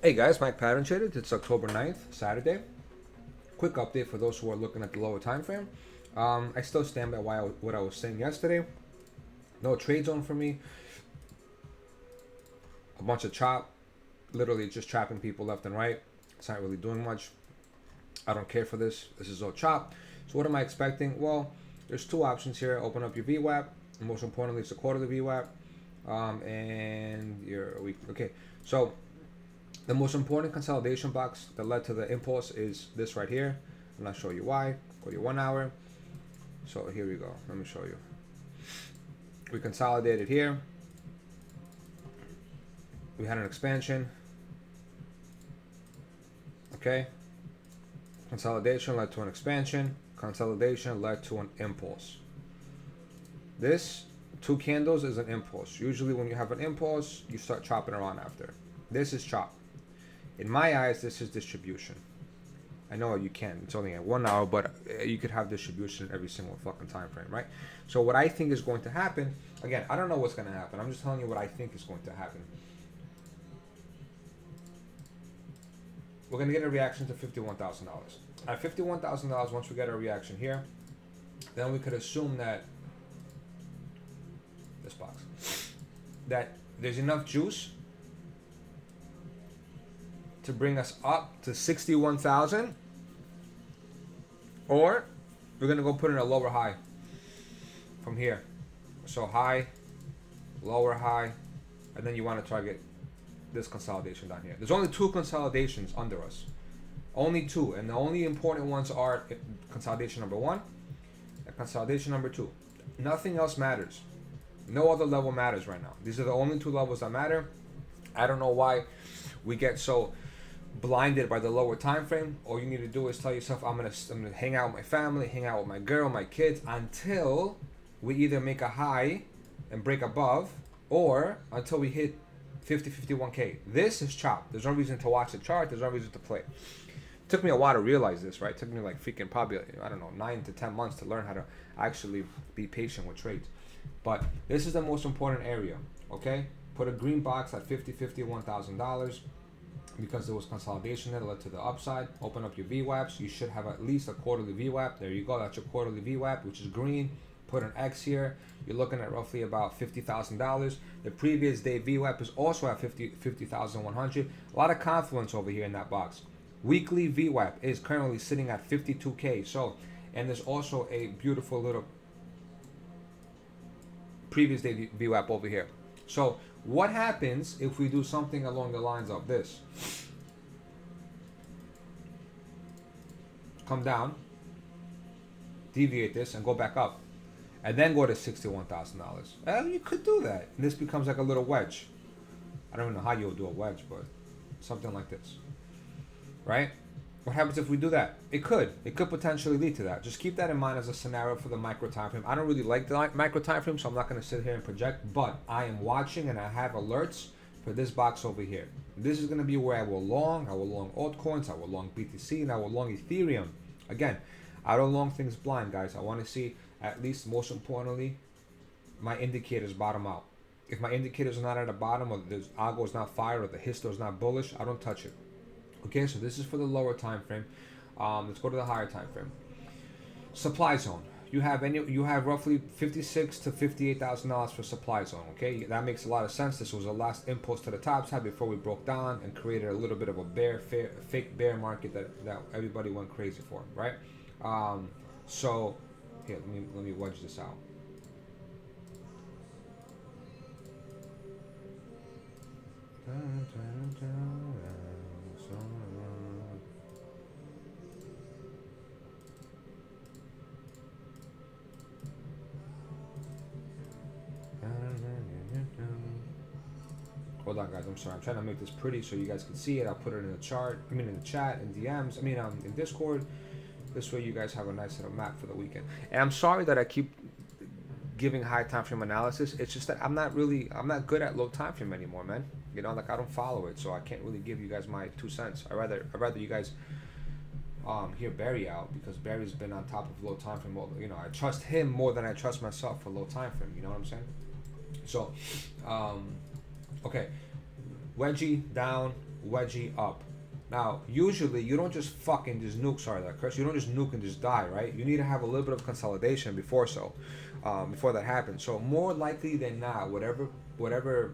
Hey guys, Mike Pattern Trader. It's October 9th, Saturday. Quick update for those who are looking at the lower time frame. I still stand by what I was saying yesterday. No trade zone for me. A bunch of chop. Literally just chopping people left and right. It's not really doing much. I don't care for this. This is all chop. So what am I expecting? Well, there's two options here. Open up your VWAP. And most importantly, it's a quarterly VWAP. And your week. Okay, so the most important consolidation box that led to the impulse is this right here. I'm not show you why. Go to your 1 hour. So here we go. Let me show you. We consolidated here. We had an expansion. Okay. Consolidation led to an expansion. Consolidation led to an impulse. This 2 candles is an impulse. Usually when you have an impulse, you start chopping around after. This is chop. In my eyes, this is distribution. I know you can. It's only at 1 hour, but you could have distribution every single fucking time frame, right? So what I think is going to happen, again, I don't know what's going to happen. I'm just telling you what I think is going to happen. We're going to get a reaction to $51,000. At $51,000, once we get a reaction here, then we could assume that this box, that there's enough juice to bring us up to 61,000, or we're gonna go put in a lower high from here. So high, lower high, and then you want to target this consolidation down here. There's only 2 consolidations under us, only 2, and the only important ones are consolidation number 1 and consolidation number 2. Nothing else matters. No other level matters right now. These are the only 2 levels that matter. I don't know why we get so blinded by the lower time frame. All you need to do is tell yourself, I'm gonna hang out with my family, hang out with my girl, my kids, until we either make a high and break above, or until we hit 51K. This is chop. There's no reason to watch the chart. There's no reason to play. It took me a while to realize this, right? It took me like freaking probably, I don't know, 9 to 10 months to learn how to actually be patient with trades. But this is the most important area, okay? Put a green box at $51,000. Because there was consolidation that led to the upside. Open up your VWAPs. You should have at least a quarterly VWAP. There you go. That's your quarterly VWAP, which is green. Put an X here. You're looking at roughly about $50,000. The previous day VWAP is also at 50,100. A lot of confluence over here in that box. Weekly VWAP is currently sitting at 52K. So, and there's also a beautiful little previous day VWAP over here. So, what happens if we do something along the lines of this? Come down, deviate this, and go back up, and then go to $61,000. Well, you could do that. And this becomes like a little wedge. I don't know how you'll do a wedge, but something like this, right? What happens if we do that? It could potentially lead to that. Just keep that in mind as a scenario for the micro time frame. I don't really like the micro time frame, so I'm not going to sit here and project, but I am watching and I have alerts for this box over here. This is going to be where I will long altcoins, I will long BTC, and I will long Ethereum. Again, I don't long things blind, guys. I want to see, at least most importantly, my indicators bottom out. If my indicators are not at the bottom, or the algo is not fire, or the histo is not bullish, I don't touch it. Okay, so this is for the lower time frame. Let's go to the higher time frame. Supply zone. You have roughly $56,000 to $58,000 for supply zone. Okay, that makes a lot of sense. This was the last impulse to the top side before we broke down and created a little bit of a fake bear market that everybody went crazy for, right? So here, let me wedge this out. Hold on, guys. I'm sorry. I'm trying to make this pretty so you guys can see it. I'll put it in the chart. I mean, in the chat, in DMs. I mean, in Discord. This way, you guys have a nice little map for the weekend. And I'm sorry that I keep giving high time frame analysis. It's just that I'm not good at low time frame anymore, man. You know, like I don't follow it, so I can't really give you guys my 2 cents. I'd rather you guys hear Barry out, because Barry's been on top of low time frame. Well, you know, I trust him more than I trust myself for low time frame. You know what I'm saying? So, okay, wedgie down, wedgie up. Now, usually you don't just fucking just nuke. Sorry, that curse. You don't just nuke and just die, right? You need to have a little bit of consolidation before before that happens. So more likely than not, whatever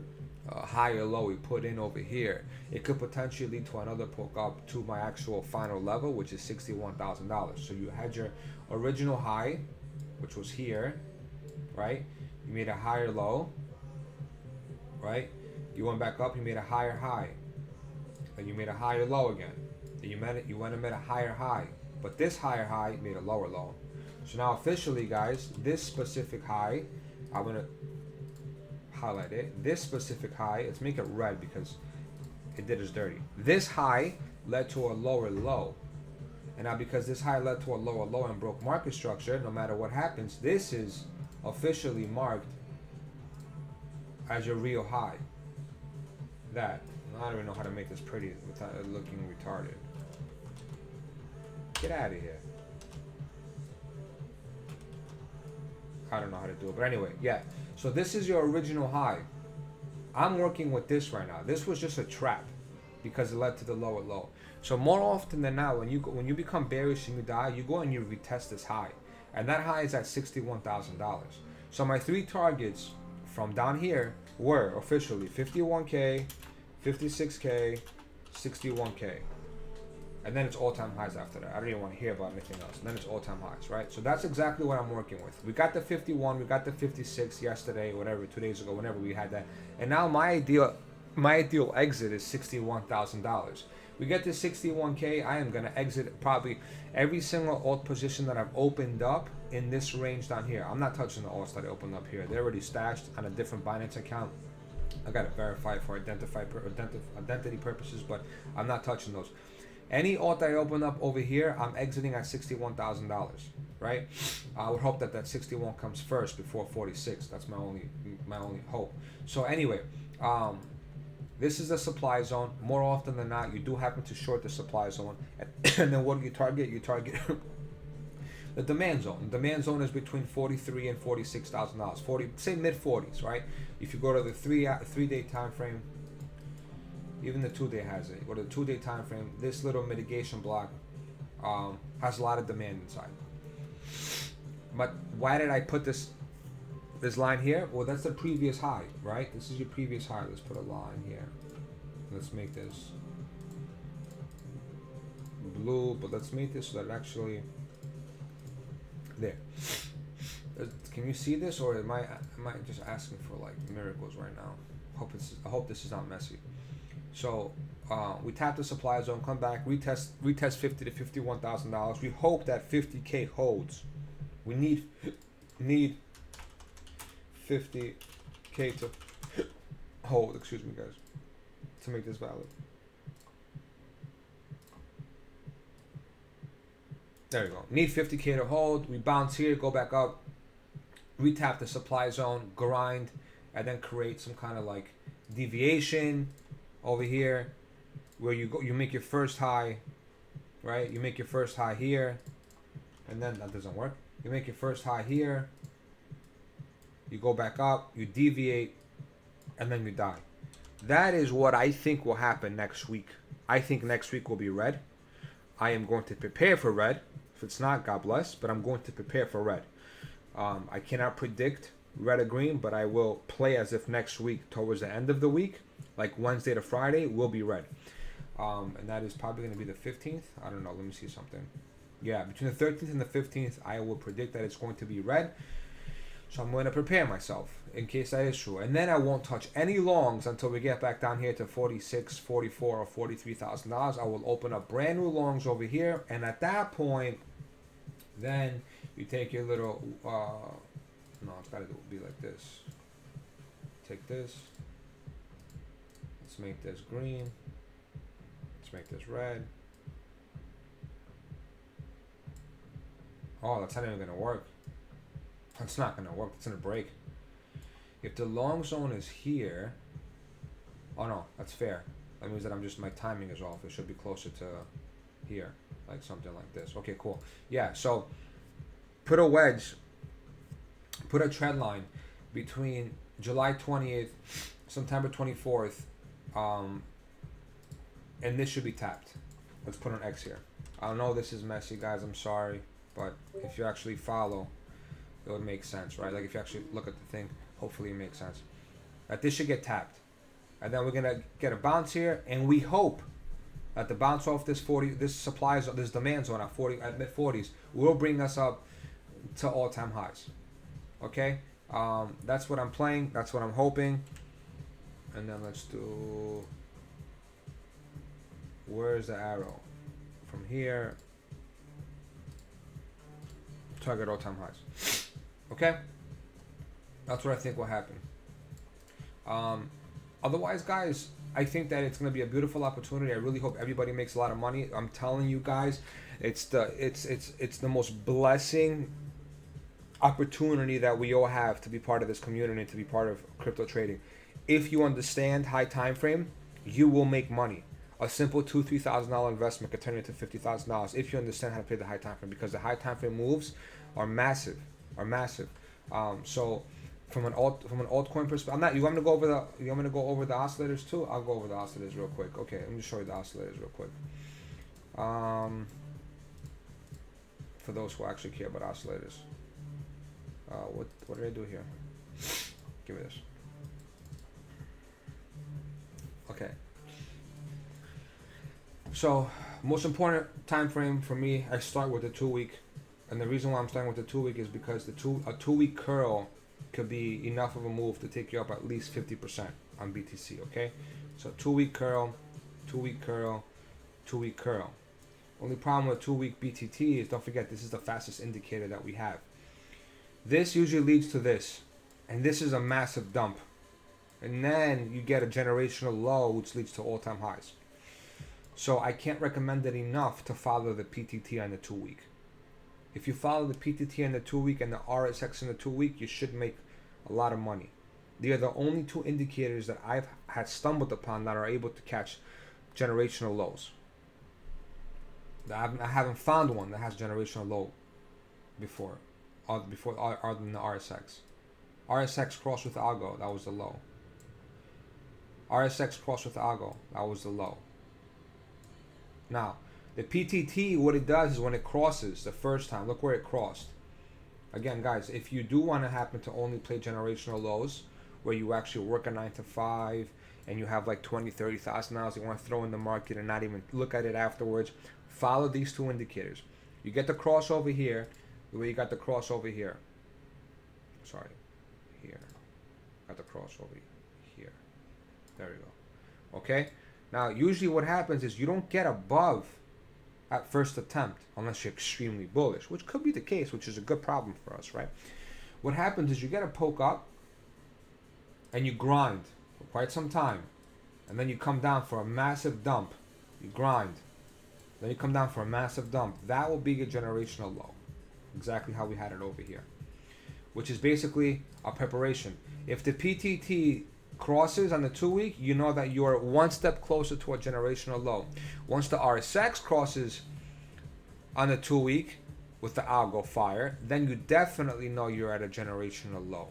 high or low we put in over here, it could potentially lead to another poke up to my actual final level, which is $61,000. So you had your original high, which was here, right? You made a higher low, right? You went back up, you made a higher high. Then you made a higher low again. Then you went and made a higher high. But this higher high made a lower low. So now officially, guys, this specific high, I'm gonna highlight it. This specific high, let's make it red because it did us dirty. This high led to a lower low. And now because this high led to a lower low and broke market structure, no matter what happens, this is officially marked as your real high. That. I don't even know how to make this pretty without looking retarded. Get out of here. I don't know how to do it. But anyway, yeah. So this is your original high. I'm working with this right now. This was just a trap because it led to the lower low. So more often than not, when you become bearish and you die, you go and you retest this high. And that high is at $61,000. So my three targets from down here were officially 51K, 56K, 61K. And then it's all-time highs after that. I don't even want to hear about anything else. And then it's all-time highs, right? So that's exactly what I'm working with. We got the 51, we got the 56 yesterday, whatever, 2 days ago, whenever we had that. And now my ideal exit is $61,000. We get to 61K, I am going to exit probably every single alt position that I've opened up in this range down here. I'm not touching the alts that I opened up here. They're already stashed on a different Binance account. I got to verify for identity purposes, but I'm not touching those. Any alt I open up over here, I'm exiting at $61,000, right? I would hope that that 61 comes first before 46. That's my only hope. So anyway, this is the supply zone. More often than not, you do happen to short the supply zone, and then what do you target? You target the demand zone. The demand zone is between $43,000 and $46,000. Say mid 40s, right? If you go to the three-day time frame. Even the 2 day has it. Go to the 2 day time frame. This little mitigation block has a lot of demand inside. But why did I put this line here? Well, that's the previous high, right? This is your previous high. Let's put a line here. Let's make this blue, but let's make this so that it actually there. Can you see this, or am I just asking for like miracles right now? I hope this is not messy. So we tap the supply zone, come back, retest $50,000 to $51,000. We hope that 50K holds. We need 50K to hold. Excuse me, guys, to make this valid. There we go. Need 50K to hold. We bounce here, go back up, retap the supply zone, grind, and then create some kind of like deviation over here where you make your first high, right? You make your first high here, and then that doesn't work. You make your first high here, you go back up, you deviate, and then you die. That is what I think will happen next week. I think next week will be red. I am going to prepare for red. If it's not, God bless, but I'm going to prepare for red. I cannot predict red or green, but I will play as if next week, towards the end of the week, like Wednesday to Friday, will be red. And that is probably going to be the 15th. I don't know. Let me see something. Yeah, between the 13th and the 15th, I will predict that it's going to be red. So I'm going to prepare myself in case that is true. And then I won't touch any longs until we get back down here to $46,000, $44,000, or $43,000. I will open up brand new longs over here. And at that point, then you take your little... no, it's got to be like this. Take this. Let's make this green. Let's make this red. Oh, that's not even going to work. That's not going to work. It's going to break. If the long zone is here... Oh, no. That's fair. That means that my timing is off. It should be closer to here. Like something like this. Okay, cool. Yeah, so put a wedge... Put a trend line between July 28th, September 24th, and this should be tapped. Let's put an X here. I know this is messy, guys. I'm sorry, but if you actually follow, it would make sense, right? Like if you actually look at the thing, hopefully it makes sense. That this should get tapped, and then we're gonna get a bounce here, and we hope that the bounce off this 40, this supply, this demand zone at mid 40s will bring us up to all-time highs. Okay, that's what I'm playing. That's what I'm hoping. And then let's do. Where's the arrow? From here. Target all-time highs. Okay, that's what I think will happen. Otherwise, guys, I think that it's going to be a beautiful opportunity. I really hope everybody makes a lot of money. I'm telling you guys, it's the most blessing opportunity that we all have to be part of this community and to be part of crypto trading. If you understand high time frame, you will make money. A simple $2,000-$3,000 investment could turn into $50,000 if you understand how to play the high time frame, because the high time frame moves are massive, so from an altcoin perspective, you want me to go over the oscillators too? I'll go over the oscillators real quick. Okay, let me show you the oscillators real quick. For those who actually care about oscillators. What did I do here? Give me this. Okay. So, most important time frame for me, I start with the 2-week, and the reason why I'm starting with the 2-week is because a 2-week curl could be enough of a move to take you up at least 50% on BTC. Okay, so 2-week curl, 2-week curl, 2-week curl. Only problem with 2-week BTT is, don't forget, this is the fastest indicator that we have. This usually leads to this, and this is a massive dump, and then you get a generational low, which leads to all-time highs. So I can't recommend it enough to follow the PTT on the 2-week. If you follow the PTT on the 2-week and the RSX on the 2-week, you should make a lot of money. They are the only two indicators that I've had stumbled upon that are able to catch generational lows. I haven't found one that has generational low before other than the RSX. RSX crossed with algo, that was the low. RSX crossed with algo, that was the low. Now, the PTT, what it does is when it crosses the first time, look where it crossed. Again, guys, if you do want to happen to only play generational lows, where you actually work a 9 to 5 and you have like $20,000-$30,000 you want to throw in the market and not even look at it afterwards, follow these two indicators. You get the crossover here, the way you got the crossover here. Sorry, here. Got the crossover here. There we go. Okay? Now, usually what happens is you don't get above at first attempt unless you're extremely bullish, which could be the case, which is a good problem for us, right? What happens is you get a poke up and you grind for quite some time, and then you come down for a massive dump. You grind, then you come down for a massive dump. That will be your generational low, exactly how we had it over here, which is basically a preparation. If the PTT crosses on the 2-week, you know that you're one step closer to a generational low. Once the RSX crosses on the 2-week with the algo fire, then you definitely know you're at a generational low.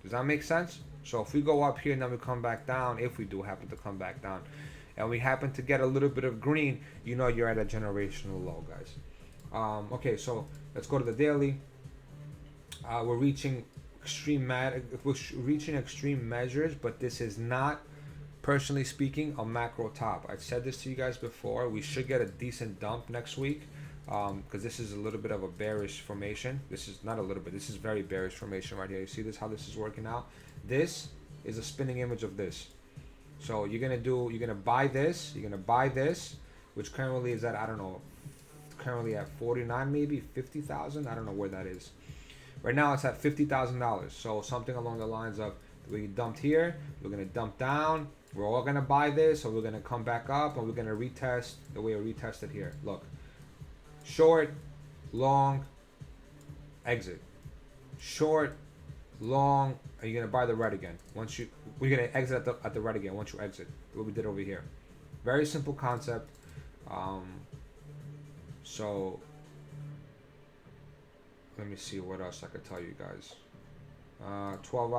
Does that make sense? So if we go up here and then we come back down, if we do happen to come back down, and we happen to get a little bit of green, you know you're at a generational low, guys. Okay, so let's go to the daily. We're reaching extreme measures, but this is not, personally speaking, a macro top. I've said this to you guys before. We should get a decent dump next week, because this is a little bit of a bearish formation. This is not a little bit, this is very bearish formation right here. You see this, how this is working out? This is a spinning image of this. So you're gonna buy this, which currently is at, I don't know, currently at 49, maybe 50,000. I don't know where that is. Right now it's at $50,000. So something along the lines of, we dumped here, we're gonna dump down, we're all gonna buy this, so we're gonna come back up and we're gonna retest the way we retested here. Look, short, long, exit, short, long, and you're gonna buy the red again. We're gonna exit at the red again once you exit. What we did over here. Very simple concept. So let me see what else I could tell you guys. 12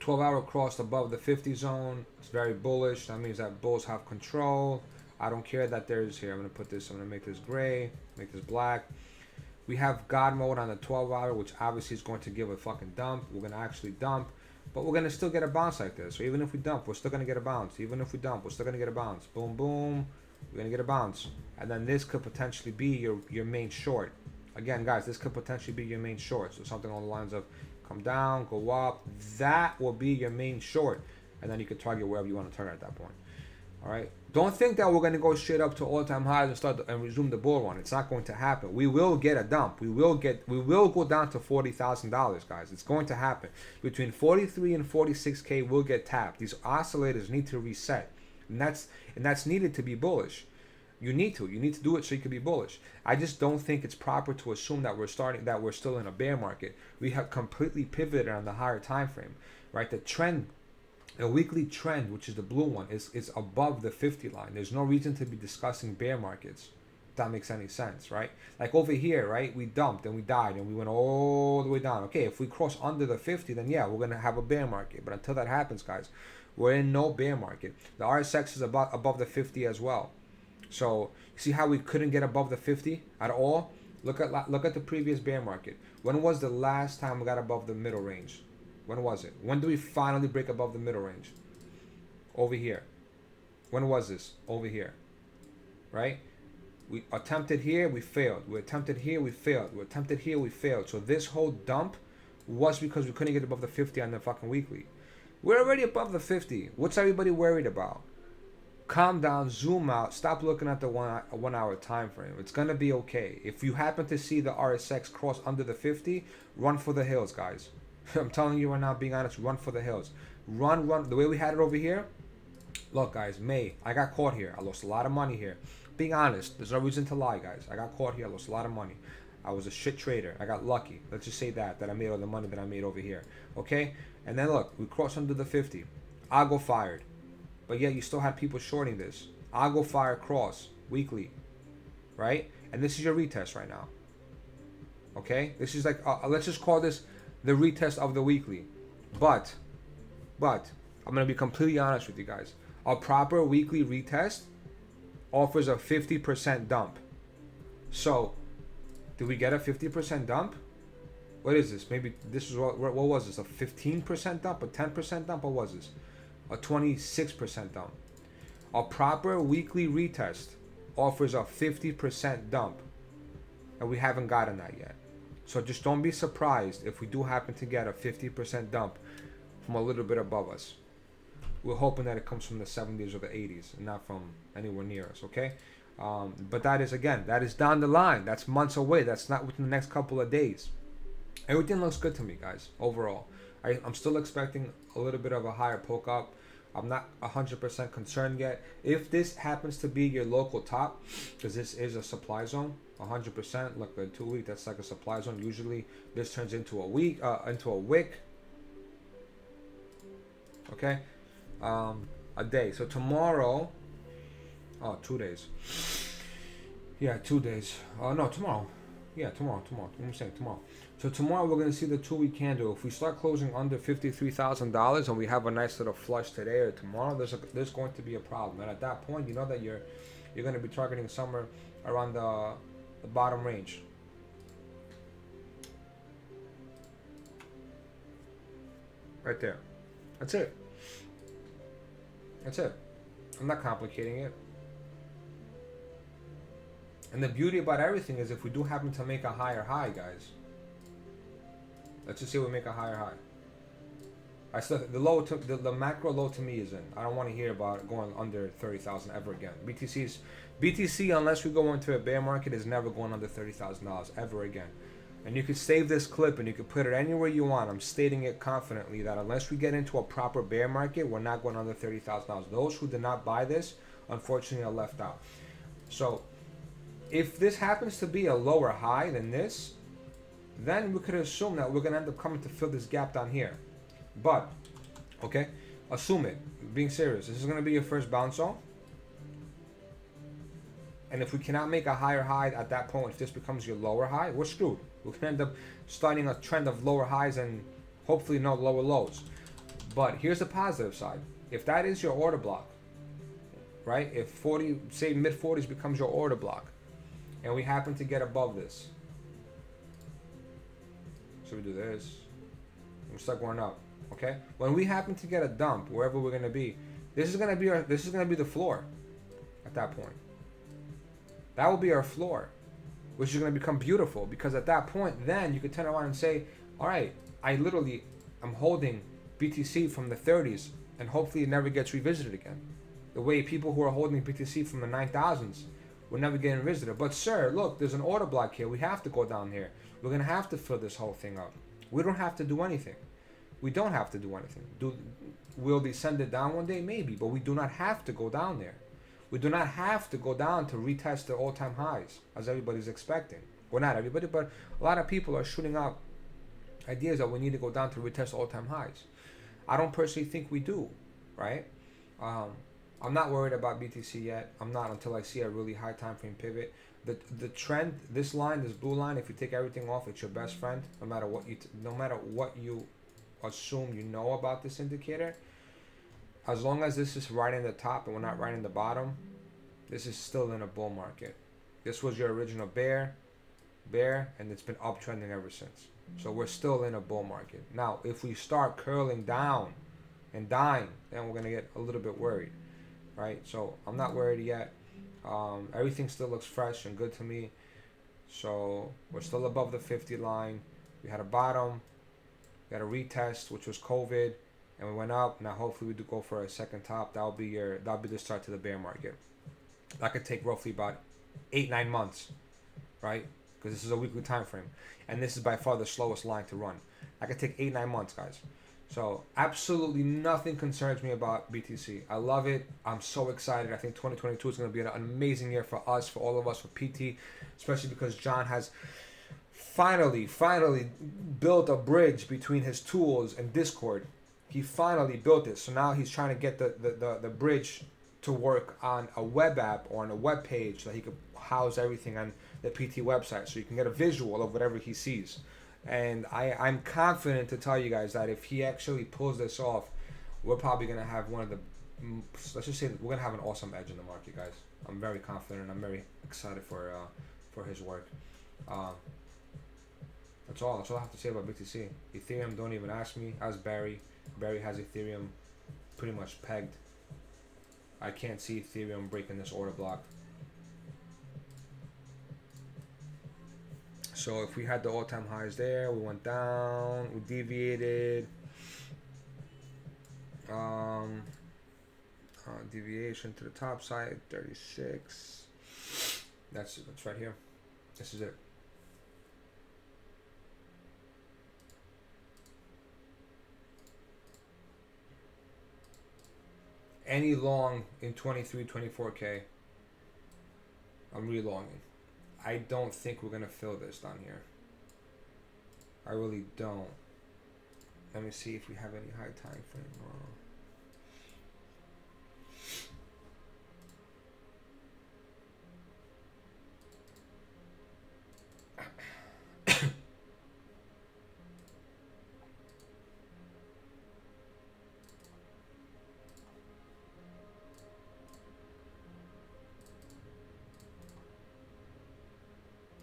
12-hour crossed above the 50 zone. It's very bullish. That means that bulls have control. I don't care that there's here. I'm gonna put this. I'm gonna make this gray. Make this black. We have God mode on the 12-hour, which obviously is going to give a fucking dump. We're gonna actually dump, but we're gonna still get a bounce like this. So even if we dump, we're still gonna get a bounce. Even if we dump, we're still gonna get a bounce. Boom, boom. We're gonna get a bounce, and then this could potentially be your main short. Again, guys, this could potentially be your main short. So something along the lines of come down, go up. That will be your main short, and then you can target wherever you want to target at that point. All right. Don't think that we're going to go straight up to all-time highs and start and resume the bull run. It's not going to happen. We will get a dump. We will go down to $40,000, guys. It's going to happen. Between 43 and 46K will get tapped. These oscillators need to reset, and that's needed to be bullish. You need to do it so you can be bullish. I just don't think it's proper to assume that we're still in a bear market. We have completely pivoted on the higher time frame, right? The trend, the weekly trend, which is the blue one, is above the 50 line. There's no reason to be discussing bear markets. If that makes any sense, right? Like over here, right? We dumped and we died and we went all the way down. Okay, if we cross under the 50, then yeah, we're gonna have a bear market. But until that happens, guys, we're in no bear market. The RSX is above the 50 as well. So you see how we couldn't get above the 50 at all? Look at the previous bear market. When was the last time we got above the middle range? When was it? When do we finally break above the middle range? Over here. When was this? Over here. Right? We attempted here, we failed. We attempted here, we failed. We attempted here, we failed. So this whole dump was because we couldn't get above the 50 on the fucking weekly. We're already above the 50. What's everybody worried about? Calm down, zoom out, stop looking at the one hour time frame. It's gonna be okay. If you happen to see the RSX cross under the 50, run for the hills, guys. I'm telling you right now, being honest, run for the hills. Run. The way we had it over here. Look, guys, I got caught here. I lost a lot of money here. Being honest, there's no reason to lie, guys. I got caught here. I lost a lot of money. I was a shit trader. I got lucky. Let's just say that I made all the money that I made over here. Okay? And then look, we crossed under the 50. Algo fired. But yet you still had people shorting this. Algo fire cross weekly, right? And this is your retest right now. Okay, this is like let's just call this the retest of the weekly. But I'm gonna be completely honest with you guys. A proper weekly retest offers a 50% dump. So, did we get a 50% dump? What is this? Maybe this is what was this? A 15% dump? A 10% dump? What was this? A 26% dump. A proper weekly retest offers a 50% dump, and we haven't gotten that yet. So just don't be surprised if we do happen to get a 50% dump from a little bit above us. We're hoping that it comes from the 70s or the 80s and not from anywhere near us, okay? But that is down the line. That's months away. That's not within the next couple of days. Everything looks good to me, guys, overall. I'm still expecting a little bit of a higher poke up. I'm not 100% concerned yet. If this happens to be your local top, because this is a supply zone, 100%. Look, the 2 week, that's like a supply zone. Usually, this turns into a week, into a wick. Okay, a day. So tomorrow, 2 days. Yeah, 2 days. No, tomorrow. Yeah, tomorrow. I'm saying tomorrow. So tomorrow we're going to see the 2 week candle. If we start closing under $53,000 and we have a nice little flush today or tomorrow, there's going to be a problem. And at that point, you know that you're going to be targeting somewhere around the bottom range. Right there. That's it. I'm not complicating it. And the beauty about everything is if we do happen to make a higher high, guys. Let's just say we make a higher high. The macro low to me is in. I don't want to hear about going under 30,000 ever again. BTC, unless we go into a bear market, is never going under $30,000 ever again. And you can save this clip and you can put it anywhere you want. I'm stating it confidently that unless we get into a proper bear market, we're not going under $30,000. Those who did not buy this, unfortunately, are left out. So, if this happens to be a lower high than this, then we could assume that we're going to end up coming to fill this gap down here. But, okay, assume it. Being serious, this is going to be your first bounce zone. And if we cannot make a higher high at that point, if this becomes your lower high, we're screwed. We can end up starting a trend of lower highs and hopefully no lower lows. But here's the positive side. If that is your order block, right? If 40, say mid 40s becomes your order block, and we happen to get above this, so we do this, we start going up. Okay. When we happen to get a dump wherever we're gonna be, this is gonna be the floor. At that point, that will be our floor, which is gonna become beautiful, because at that point, then you could turn around and say, all right, I'm holding BTC from the 30s, and hopefully it never gets revisited again. The way people who are holding BTC from the 9,000s will never get revisited. But sir, look, there's an order block here. We have to go down here. We're gonna have to fill this whole thing up. We don't have to do anything. We don't have to do anything. Will they send it down one day? Maybe, but we do not have to go down there. We do not have to go down to retest the all-time highs, as everybody's expecting. Well, not everybody, but a lot of people are shooting out ideas that we need to go down to retest all-time highs. I don't personally think we do, right? I'm not worried about BTC yet. I'm not until I see a really high time frame pivot. The trend, this line, this blue line, if you take everything off, it's your best friend. No matter what you assume you know about this indicator, as long as this is right in the top and we're not right in the bottom, this is still in a bull market. This was your original bear, and it's been uptrending ever since. So we're still in a bull market. Now, if we start curling down and dying, then we're gonna get a little bit worried, right? So I'm not worried yet. Everything still looks fresh and good to me. So we're still above the 50 line. We had a bottom, we had a retest, which was COVID, and we went up. Now hopefully we do go for a second top. That'll be the start to the bear market. That could take roughly about 8-9 months, right? Because this is a weekly time frame, and this is by far the slowest line to run. That could take 8-9 months, guys. So absolutely nothing concerns me about BTC. I love it. I'm so excited. I think 2022 is going to be an amazing year for us, for all of us, for PT, especially because John has finally built a bridge between his tools and Discord. He finally built it. So now he's trying to get the bridge to work on a web app or on a web page so that he could house everything on the PT website, so you can get a visual of whatever he sees. And I'm confident to tell you guys that if he actually pulls this off, we're probably going to have one of the, let's just say we're going to have an awesome edge in the market, guys. I'm very confident. I'm very excited for his work. That's all I have to say about BTC. Ethereum, don't even ask me. Ask Barry. Barry has Ethereum pretty much pegged. I can't see Ethereum breaking this order block. So if we had the all-time highs there, we went down, we deviated. Deviation to the top side, 36. That's right here. This is it. Any long in 23, 24K, I'm relonging. I don't think we're gonna fill this down here. I really don't. Let me see if we have any high time frame.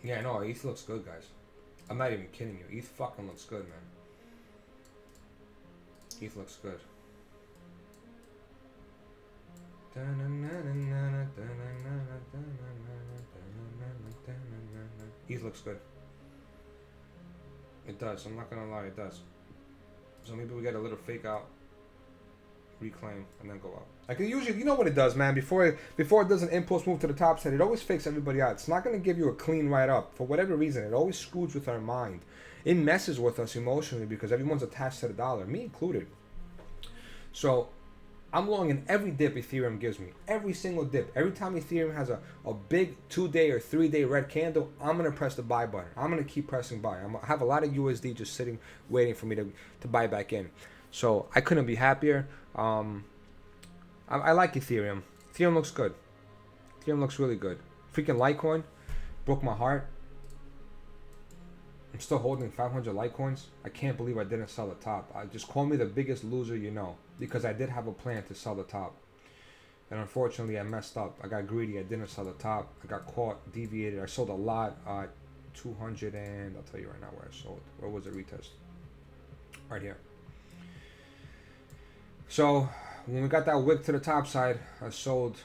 Yeah, no, ETH looks good, guys. I'm not even kidding you. ETH fucking looks good, man. ETH looks good. ETH looks good. It does. I'm not gonna lie, it does. So maybe we get a little fake out, reclaim, and then go up. Like it usually, you know what it does, man. Before it does an impulse move to the top side, it always fakes everybody out. It's not gonna give you a clean write up for whatever reason. It always screws with our mind. It messes with us emotionally because everyone's attached to the dollar, me included. So I'm long in every dip Ethereum gives me. Every single dip. Every time Ethereum has a big 2-day or 3-day red candle, I'm going to press the buy button. I'm going to keep pressing buy. I have a lot of USD just sitting, waiting for me to buy back in. So I couldn't be happier. I like Ethereum. Ethereum looks good. Ethereum looks really good. Freaking Litecoin broke my heart. I'm still holding 500 Litecoins. I can't believe I didn't sell the top. Just call me the biggest loser you know, because I did have a plan to sell the top. And unfortunately, I messed up. I got greedy. I didn't sell the top. I got caught, deviated. I sold a lot. 200 and I'll tell you right now where I sold. Where was the retest? Right here. So when we got that wick to the top side, I sold.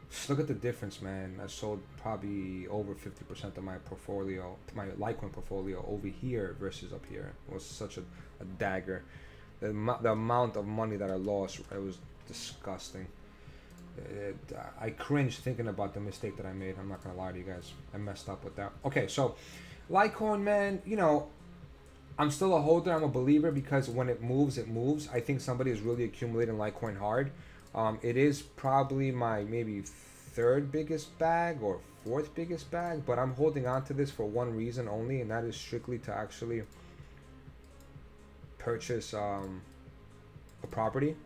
Just look at the difference, man. I sold probably over 50% of my portfolio, my Litecoin portfolio over here versus up here. It was such a dagger. The amount of money that I lost, it was disgusting. I cringed thinking about the mistake that I made. I'm not gonna lie to you guys. I messed up with that. Okay, so Litecoin, man, you know, I'm still a holder. I'm a believer because when it moves, it moves. I think somebody is really accumulating Litecoin hard. It is probably my maybe third biggest bag or fourth biggest bag, but I'm holding on to this for one reason only, and that is strictly to actually purchase a property.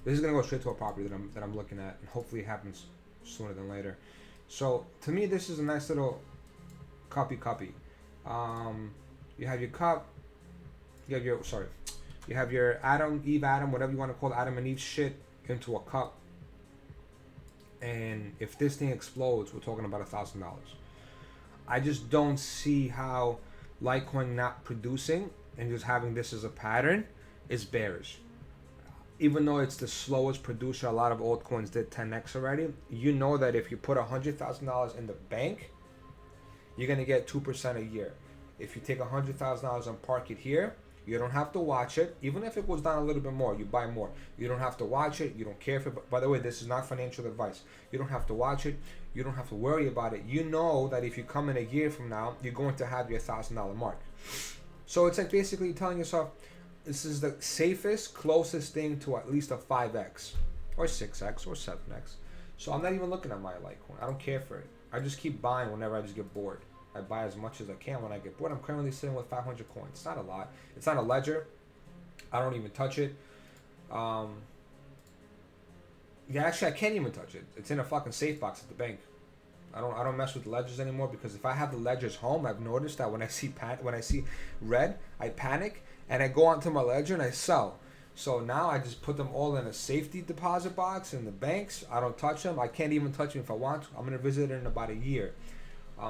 This is gonna go straight to a property that I'm looking at, and hopefully it happens sooner than later. So to me, this is a nice little copy. You have your cup. You have your Eve Atom, whatever you want to call it, Adam and Eve shit into a cup. And if this thing explodes, we're talking about $1,000. I just don't see how Litecoin not producing and just having this as a pattern is bearish. Even though it's the slowest producer, a lot of altcoins did 10x already. You know that if you put $100,000 in the bank, you're gonna get 2% a year. If you take $100,000 and park it here, you don't have to watch it. Even if it goes down a little bit more, you buy more. You don't have to watch it. You don't care if it. By the way, this is not financial advice. You don't have to watch it. You don't have to worry about it. You know that if you come in a year from now, you're going to have your $1,000 mark. So it's like basically telling yourself, this is the safest, closest thing to at least a 5x or 6x or 7x. So I'm not even looking at my Litecoin. I don't care for it. I just keep buying whenever I just get bored. I buy as much as I can when I get bored. I'm currently sitting with 500 coins. It's not a lot. It's not a ledger. I don't even touch it. Yeah, actually, I can't even touch it. It's in a fucking safe box at the bank. I don't mess with the ledgers anymore because if I have the ledgers home, I've noticed that when I see red, I panic and I go onto my ledger and I sell. So now I just put them all in a safety deposit box in the banks. I don't touch them. I can't even touch them if I want to. I'm gonna visit it in about a year.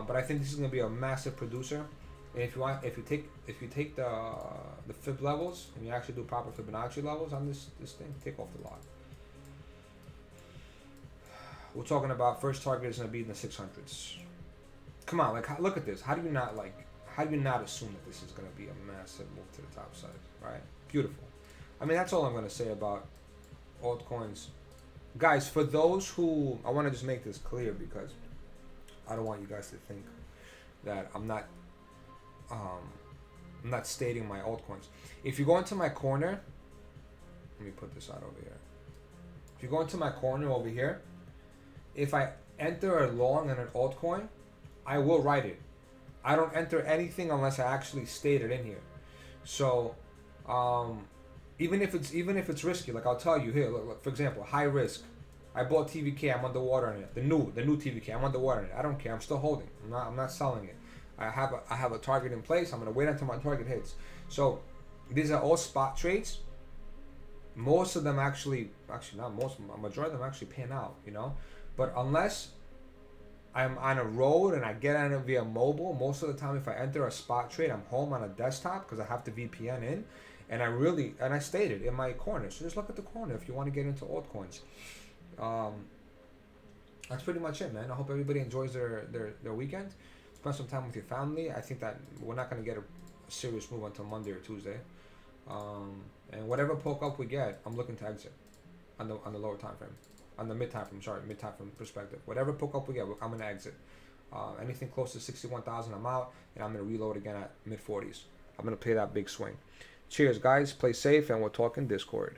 But I think this is gonna be a massive producer. And if you take the Fib levels and you actually do proper Fibonacci levels on this thing, take off the lot. We're talking about first target is gonna be in the 600s. Come on, like look at this. How do you not assume that this is gonna be a massive move to the top side, right? Beautiful. I mean, that's all I'm gonna say about altcoins, guys. For those who, I want to just make this clear because I don't want you guys to think that I'm not stating my altcoins. If you go into my corner, let me put this out over here. If you go into my corner over here, if I enter a long in an altcoin, I will write it. I don't enter anything unless I actually state it in here. So even if it's risky, like I'll tell you here, look, for example, high risk. I bought TVK, I'm underwater in it. The new TVK, I'm underwater in it. I don't care. I'm still holding. I'm not selling it. I have a target in place. I'm gonna wait until my target hits. So these are all spot trades. Most of them actually not most, a majority of them actually pan out, you know. But unless I'm on a road and I get on it via mobile, most of the time if I enter a spot trade, I'm home on a desktop because I have the VPN in, and I stated in my corner. So just look at the corner if you want to get into altcoins. That's pretty much it, man. I hope everybody enjoys their weekend. Spend some time with your family. I think that we're not going to get a serious move until Monday or Tuesday. And whatever poke up we get, I'm looking to exit on the lower time frame. On the mid time frame perspective. Whatever poke up we get, I'm going to exit. Anything close to 61,000, I'm out, and I'm going to reload again at mid 40s. I'm going to play that big swing. Cheers, guys. Play safe, and we'll talk in Discord.